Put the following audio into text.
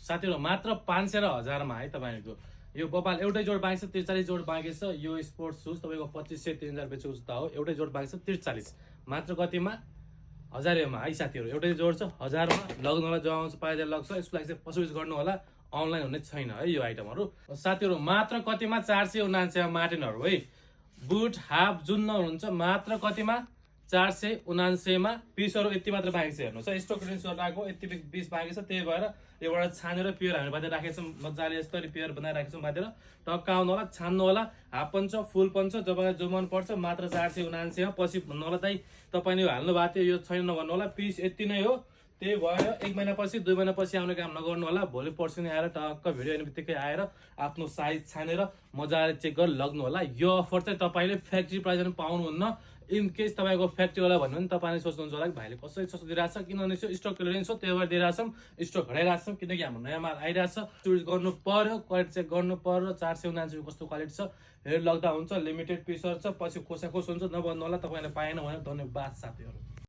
साथीहरू मात्र 500 र 1000 मा है तपाईको यो बबाल एउटै जोड बाँकी छ 43 जोड बाँकी छ यो स्पोर्ट्स सुज तपाईको 2500 3000 रुपैयाँ जुत्ता हो एउटै जोड बाँकी छ 43 मात्र कतिमा 1000 मा है साथीहरू एउटै जोड छ 1000 मा लग्नलाई जो आउँछ पाइदै लग्छ यसको लागि चाहिँ पसुज गर्नु होला अनलाइन हुने छैन है यो आइटमहरु साथीहरू मात्र कतिमा 479 मा मार्टिनहरु है बुट हाफ जुन हुन्छ मात्र कतिमा 479 मा पिसहरु यति मात्र बाँकी छ हेर्नुस् है स्टक रेन्ज लगाएको यति पिस बाँकी छ त्यही भएर एउटा छानेर पियर हामी बाँधेर राखेछौँ मजाले यस्तरी पियर बनाएर राखेछौँ बाँधेर टक्क आउनु होला छान्नु होला हाफ पन्छ फुल पन्छ जब जो मन पर्छ मात्र 479 मा पछि भन्नु होला दाइ तपाईले यो हाल्नु भएको थियो यो छैन नभन्नु होला पिस यति नै हो त्यही भएर 1 महिना पछि 2 महिना पछि आउने काम नगर्नु होला भोलि पर्सि नै आएर टक्क भिडियो हेर्ने बित्तिकै आएर आफ्नो साइज छानेर मजाले चेक गरेर लग्नु होला यो अफर चाहिँ तपाईले फ्याक्ट्री प्राइसमा पाउनुहुन्न इन केस तपाईको फ्याक्ट्री वाला भन्नु भने तपाईले सोच्नुहुन्छ होला कि भाइले कसरी सस्तो दिइराछ किनभने यो स्टक क्लियरेन्स हो त्यही भएर दिइराछौँ स्टक घटाइराछौँ किनकि हाम्रो नयाँ माल आइराछ चुज गर्नु पर्यो क्वालिटी चेक गर्नु पर्यो 479 कस्तो क्वालिटी छ हेर लग्दा हुन्छ लिमिटेड पिसहरु छ पछि कोसा कोस हुन्छ नभन्नु होला तपाईले पाएन भने धन्यवाद साथीहरु।